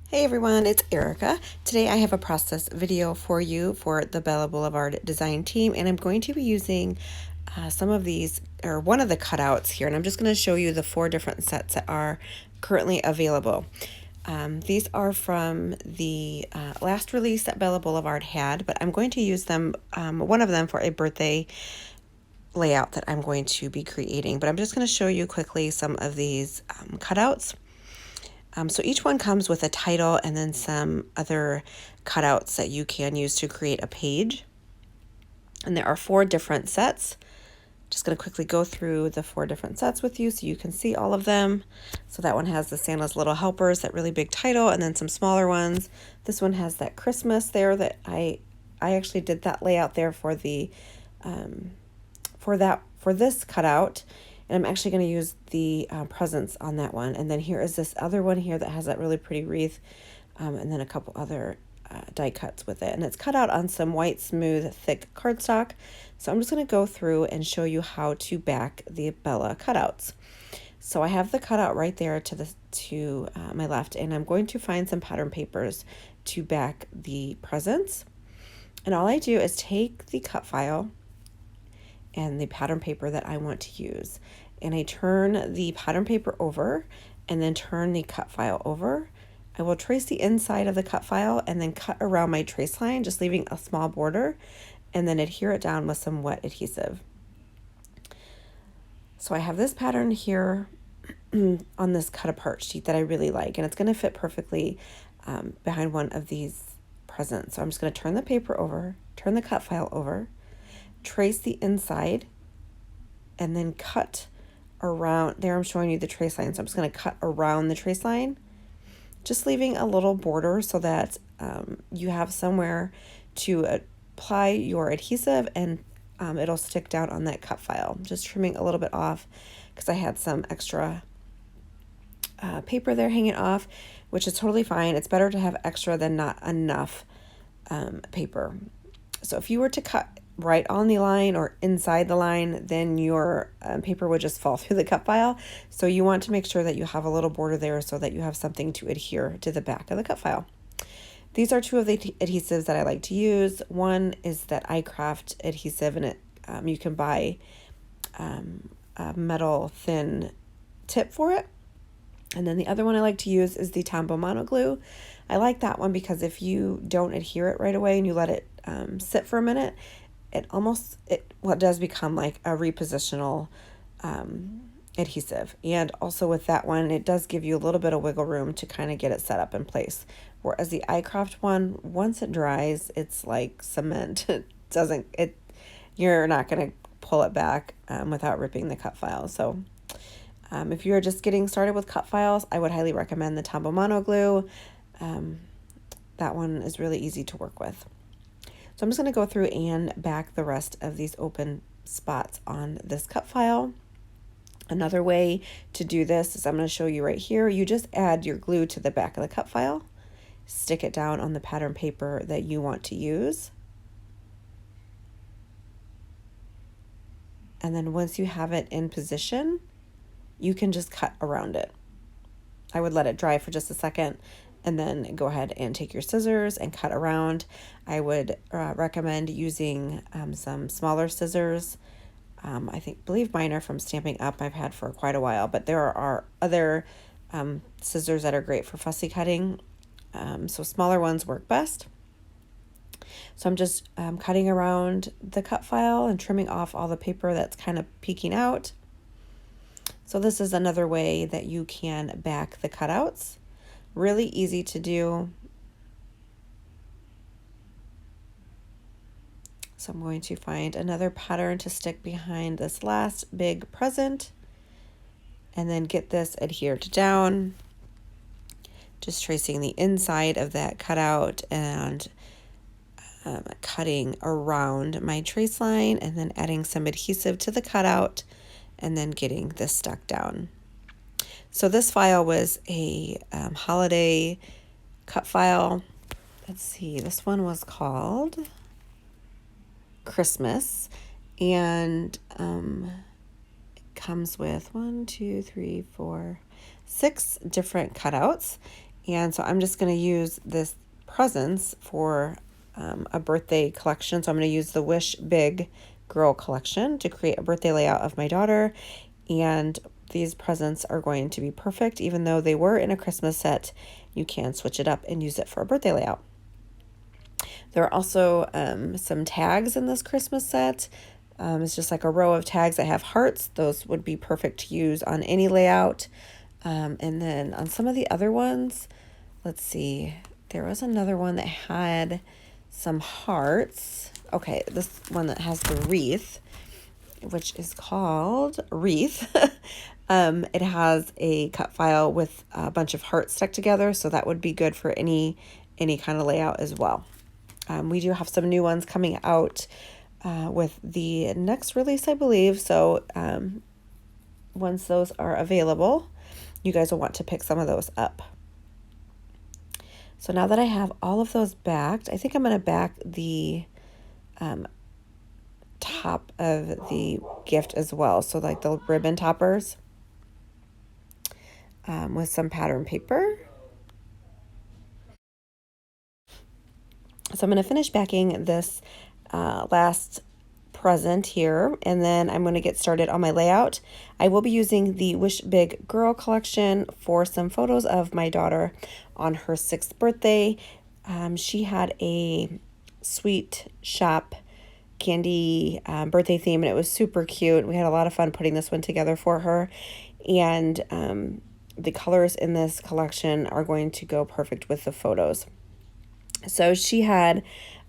Hey everyone, it's Erica. Today I have a process video for you for the Bella Boulevard design team, and I'm going to be using some of these, or one of the cutouts here, and I'm just going to show you the 4 different sets that are currently available. These are from the last release that Bella Boulevard had, but I'm going to use them, one of them for a birthday layout that I'm going to be creating. But I'm just going to show you quickly some of these cutouts. So each one comes with a title and then some other cutouts that you can use to create a page. And there are 4 different sets. Just going to quickly go through the 4 different sets with you so you can see all of them. So that one has the Santa's Little Helpers, that really big title, and then some smaller ones. This one has that Christmas there that I actually did that layout there for the for this cutout. And I'm actually going to use the presents on that one. And then here is this other one here that has that really pretty wreath, and then a couple other die cuts with it. And it's cut out on some white, smooth, thick cardstock. So I'm just going to go through and show you how to back the Bella cutouts. So I have the cutout right there to my left, and I'm going to find some pattern papers to back the presents. And all I do is take the cut file and the pattern paper that I want to use, and I turn the pattern paper over and then turn the cut file over. I will trace the inside of the cut file and then cut around my trace line, just leaving a small border, and then adhere it down with some wet adhesive. So I have this pattern here on this cut apart sheet that I really like, and it's going to fit perfectly behind one of these presents. So I'm just going to turn the paper over, turn the cut file over, trace the inside, and then cut around. There I'm showing you the trace line, so I'm just going to cut around the trace line, just leaving a little border so that you have somewhere to apply your adhesive, and it'll stick down on that cut file. Just trimming a little bit off because I had some extra paper there hanging off, which is totally fine. It's better to have extra than not enough paper. So if you were to cut right on the line or inside the line, then your paper would just fall through the cut file. So you want to make sure that you have a little border there so that you have something to adhere to the back of the cut file. These are 2 of the adhesives that I like to use. One is that iCraft adhesive, and it you can buy a metal thin tip for it. And then the other one I like to use is the Tombow mono glue. I like that one because if you don't adhere it right away and you let it sit for a minute, it does become like a repositional adhesive. And also with that one, it does give you a little bit of wiggle room to kind of get it set up in place. Whereas the iCraft one, once it dries, it's like cement. You're not going to pull it back without ripping the cut file. So if you're just getting started with cut files, I would highly recommend the Tombow mono glue. That one is really easy to work with. So I'm just going to go through and back the rest of these open spots on this cut file. Another way to do this is I'm going to show you right here. You just add your glue to the back of the cut file, stick it down on the pattern paper that you want to use. And then once you have it in position, you can just cut around it. I would let it dry for just a second and then go ahead and take your scissors and cut around. I would recommend using some smaller scissors. Believe mine are from Stamping Up. I've had for quite a while, but there are other scissors that are great for fussy cutting. So smaller ones work best. So I'm just cutting around the cut file and trimming off all the paper that's kind of peeking out. So this is another way that you can back the cutouts. Really easy to do. So I'm going to find another pattern to stick behind this last big present and then get this adhered down. Just tracing the inside of that cutout and cutting around my trace line and then adding some adhesive to the cutout and then getting this stuck down. So this file was a holiday cut file. Let's see, this one was called Christmas, and it comes with 6 different cutouts, And so I'm just going to use this presents for a birthday collection. So I'm going to use the Wish Big Girl collection to create a birthday layout of my daughter. And these presents are going to be perfect. Even though they were in a Christmas set, you can switch it up and use it for a birthday layout. There are also some tags in this Christmas set. It's just like a row of tags that have hearts. Those would be perfect to use on any layout. And then on some of the other ones, let's see, there was another one that had some hearts. Okay, this one that has the wreath, which is called Wreath. It has a cut file with a bunch of hearts stuck together, so that would be good for any kind of layout as well. We do have some new ones coming out with the next release, I believe. So once those are available, you guys will want to pick some of those up. So now that I have all of those backed, I think I'm going to back the top of the gift as well. So like the ribbon toppers with some pattern paper. So I'm going to finish backing this last present here, and then I'm going to get started on my layout. I will be using the Wish Big Girl collection for some photos of my daughter on her 6th birthday. She had a sweet shop candy birthday theme, and it was super cute. We had a lot of fun putting this one together for her, and the colors in this collection are going to go perfect with the photos. So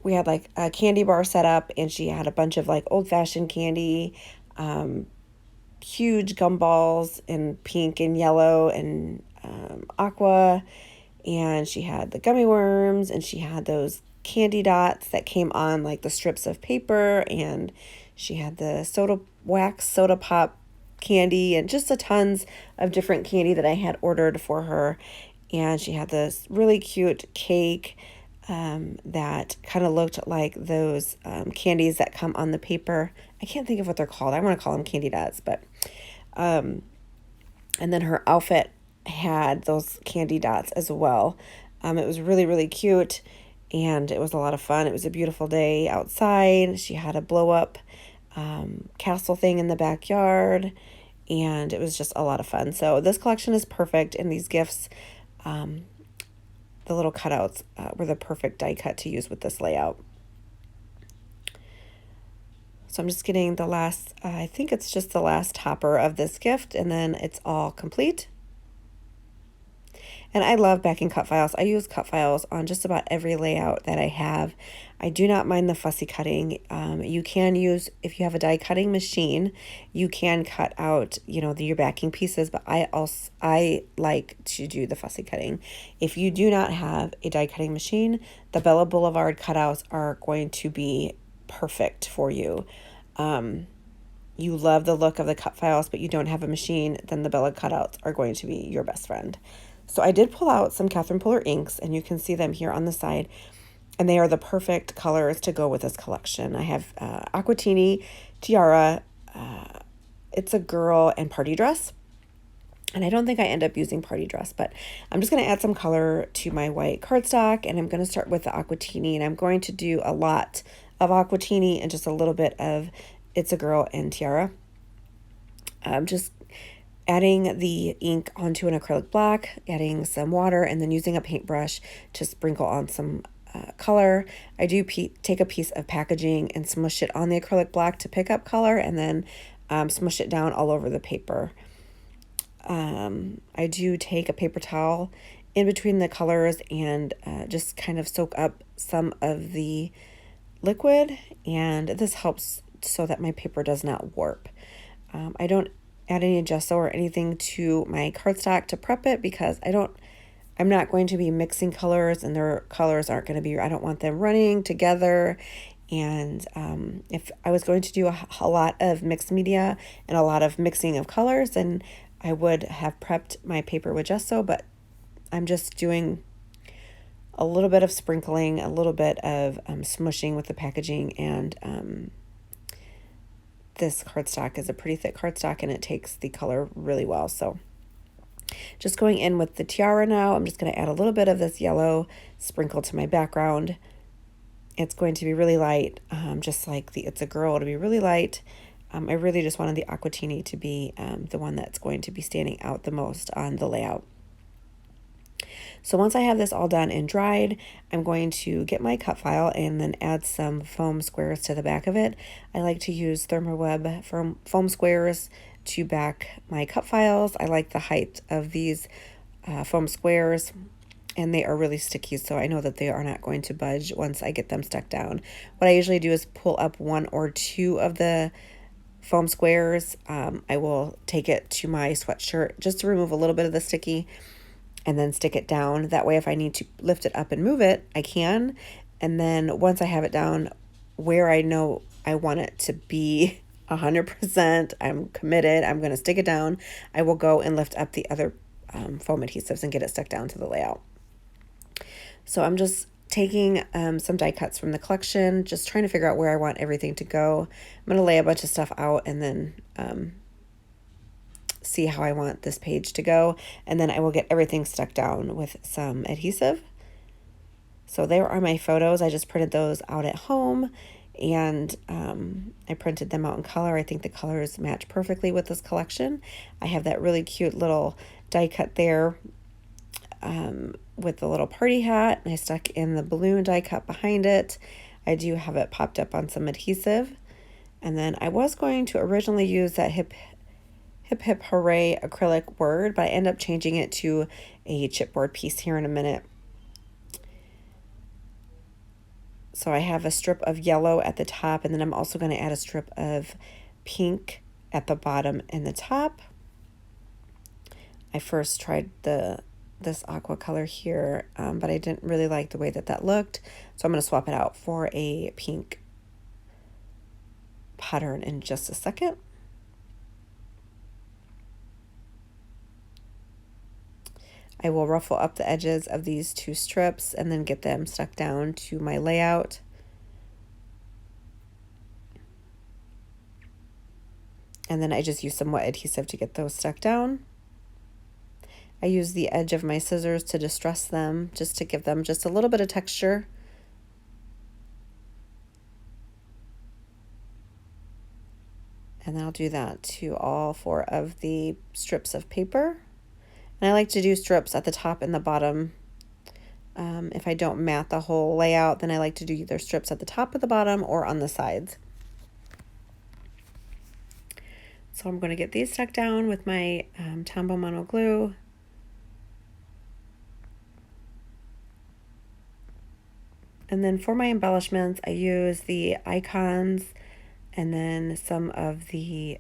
we had like a candy bar set up, and she had a bunch of like old-fashioned candy, huge gumballs in pink and yellow and aqua, and she had the gummy worms, and she had those candy dots that came on like the strips of paper, and she had the soda pop candy, and just a tons of different candy that I had ordered for her. And she had this really cute cake that kind of looked like those candies that come on the paper. I can't think of what they're called. I want to call them candy dots, but and then her outfit had those candy dots as well. It was really, really cute, and it was a lot of fun. It was a beautiful day outside. She had a blow up castle thing in the backyard, and it was just a lot of fun. So this collection is perfect, and these gifts, the little cutouts were the perfect die cut to use with this layout. So I'm just getting the last, I think it's just the last topper of this gift, and then it's all complete. And I love backing cut files. I use cut files on just about every layout that I have. I do not mind the fussy cutting. You can use, if you have a die cutting machine, you can cut out, your backing pieces, but I like to do the fussy cutting. If you do not have a die cutting machine, the Bella Boulevard cutouts are going to be perfect for you. You love the look of the cut files, but you don't have a machine, then the Bella cutouts are going to be your best friend. So I did pull out some Catherine Puller inks, and you can see them here on the side, and they are the perfect colors to go with this collection. I have Aquatini, Tiara, It's a Girl, and Party Dress. And I don't think I end up using Party Dress, but I'm just going to add some color to my white cardstock, and I'm going to start with the Aquatini, and I'm going to do a lot of Aquatini and just a little bit of It's a Girl and Tiara. Just adding the ink onto an acrylic black, adding some water, and then using a paintbrush to sprinkle on some color. I do take a piece of packaging and smush it on the acrylic black to pick up color, and then smush it down all over the paper. I do take a paper towel in between the colors and just kind of soak up some of the liquid, and this helps so that my paper does not warp. I don't add any gesso or anything to my cardstock to prep it because I'm not going to be mixing colors, and their colors aren't going to be, I don't want them running together. And if I was going to do a lot of mixed media and a lot of mixing of colors, then I would have prepped my paper with gesso, but I'm just doing a little bit of sprinkling, a little bit of smushing with the packaging, and this cardstock is a pretty thick cardstock, and it takes the color really well. So Just going in with the tiara now, I'm just going to add a little bit of this yellow sprinkle to my background. It's going to be really light, just like the It's a Girl, it'll be really light. I really just wanted the aquatini to be the one that's going to be standing out the most on the layout. So once I have this all done and dried, I'm going to get my cut file and then add some foam squares to the back of it. I like to use Thermoweb foam squares to back my cut files. I like the height of these foam squares, and they are really sticky, so I know that they are not going to budge once I get them stuck down. What I usually do is pull up one or two of the foam squares. I will take it to my sweatshirt just to remove a little bit of the sticky and then stick it down. That way if I need to lift it up and move it, I can. And then once I have it down where I know I want it to be 100%, I'm committed, I'm going to stick it down, I will go and lift up the other foam adhesives and get it stuck down to the layout. So I'm just taking some die cuts from the collection, just trying to figure out where I want everything to go. I'm going to lay a bunch of stuff out and then see how I want this page to go, and then I will get everything stuck down with some adhesive. So there are my photos. I just printed those out at home, and I printed them out in color. I think the colors match perfectly with this collection. I have that really cute little die cut there with the little party hat, and I stuck in the balloon die cut behind it. I do have it popped up on some adhesive, and then I was going to originally use that hip hooray acrylic word, but I end up changing it to a chipboard piece here in a minute. So I have a strip of yellow at the top, and then I'm also going to add a strip of pink at the bottom and the top. I first tried this aqua color here, but I didn't really like the way that looked, so I'm going to swap it out for a pink pattern in just a second. I will ruffle up the edges of these two strips and then get them stuck down to my layout. And then I just use some wet adhesive to get those stuck down. I use the edge of my scissors to distress them, just to give them just a little bit of texture. And then I'll do that to all 4 of the strips of paper. And I like to do strips at the top and the bottom. If I don't mat the whole layout, then I like to do either strips at the top or the bottom or on the sides. So I'm going to get these stuck down with my Tombow mono glue. And then for my embellishments, I use the icons and then some of the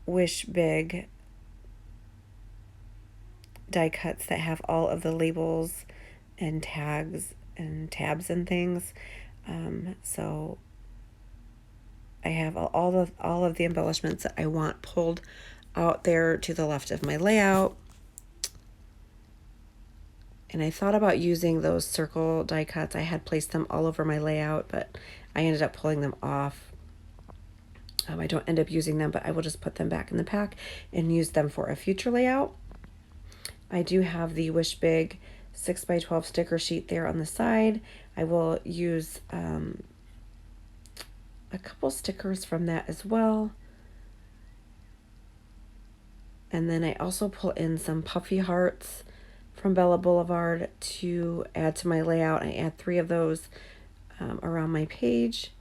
Wish Big die cuts that have all of the labels and tags and tabs and things. So I have all of the embellishments that I want pulled out there to the left of my layout. And I thought about using those circle die cuts. I had placed them all over my layout, but I ended up pulling them off. I don't end up using them, but I will just put them back in the pack and use them for a future layout. I do have the Wish Big 6x12 sticker sheet there on the side. I will use a couple stickers from that as well. And then I also pull in some puffy hearts from Bella Boulevard to add to my layout. I add 3 of those around my page.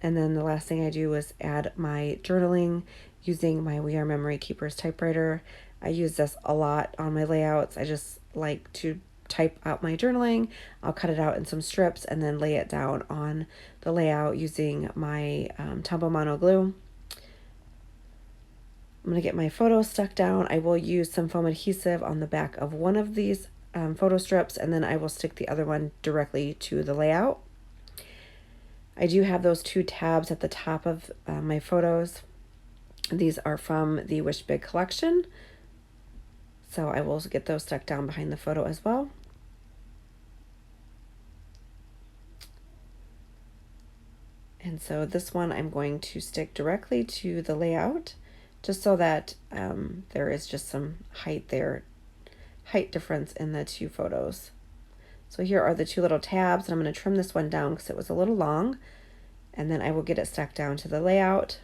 And then the last thing I do is add my journaling using my We Are Memory Keepers typewriter. I use this a lot on my layouts. I just like to type out my journaling. I'll cut it out in some strips and then lay it down on the layout using my Tombow mono glue. I'm going to get my photos stuck down. I will use some foam adhesive on the back of one of these photo strips, and then I will stick the other one directly to the layout. I do have those 2 tabs at the top of my photos. These are from the Wish Big collection, so I will get those stuck down behind the photo as well. And so this one I'm going to stick directly to the layout just so that there is just some height difference in the two photos. So here are the two little tabs, and I'm going to trim this one down because it was a little long, and then I will get it stuck down to the layout.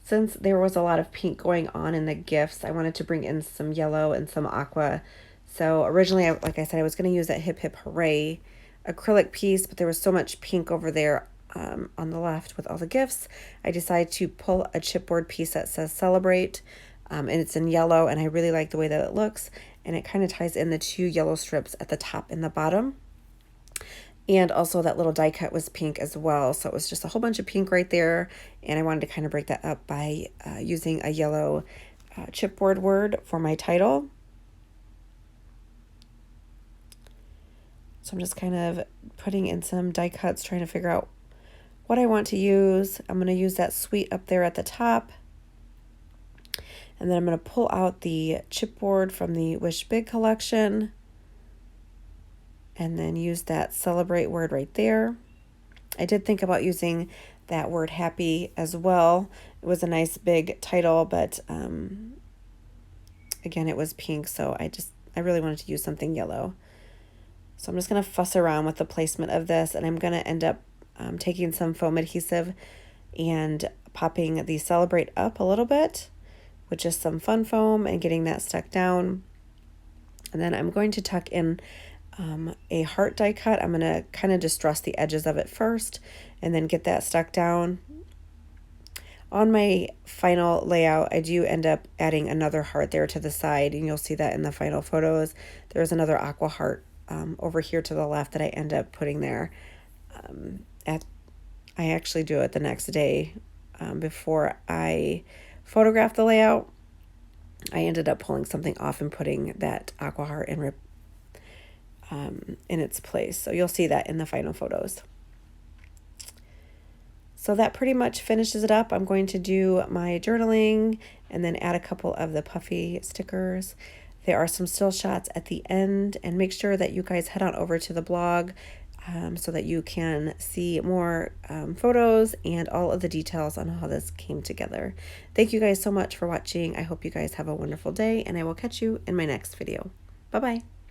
Since there was a lot of pink going on in the gifts, I wanted to bring in some yellow and some aqua. So originally, like I said, I was going to use that Hip Hip Hooray acrylic piece, but there was so much pink over there on the left with all the gifts. I decided to pull a chipboard piece that says Celebrate, and it's in yellow, and I really like the way that it looks, and it kind of ties in the two yellow strips at the top and the bottom. And also that little die cut was pink as well, so it was just a whole bunch of pink right there, and I wanted to kind of break that up by using a yellow chipboard word for my title. So I'm just kind of putting in some die cuts, trying to figure out what I want to use. I'm going to use that sweet up there at the top. And then I'm going to pull out the chipboard from the Wish Big collection. And then use that Celebrate word right there. I did think about using that word Happy as well. It was a nice big title, but again, it was pink, so I really wanted to use something yellow. So I'm just going to fuss around with the placement of this, and I'm going to end up taking some foam adhesive and popping the Celebrate up a little bit with just some fun foam and getting that stuck down. And then I'm going to tuck in a heart die cut. I'm going to kind of distress the edges of it first and then get that stuck down. On my final layout, I do end up adding another heart there to the side, and you'll see that in the final photos. There's another aqua heart over here to the left that I end up putting there. I actually do it the next day before I photograph the layout. I ended up pulling something off and putting that aqua heart in its place. So you'll see that in the final photos. So that pretty much finishes it up. I'm going to do my journaling and then add a couple of the puffy stickers. There are some still shots at the end, and make sure that you guys head on over to the blog so that you can see more photos and all of the details on how this came together. Thank you guys so much for watching. I hope you guys have a wonderful day, and I will catch you in my next video. Bye-bye.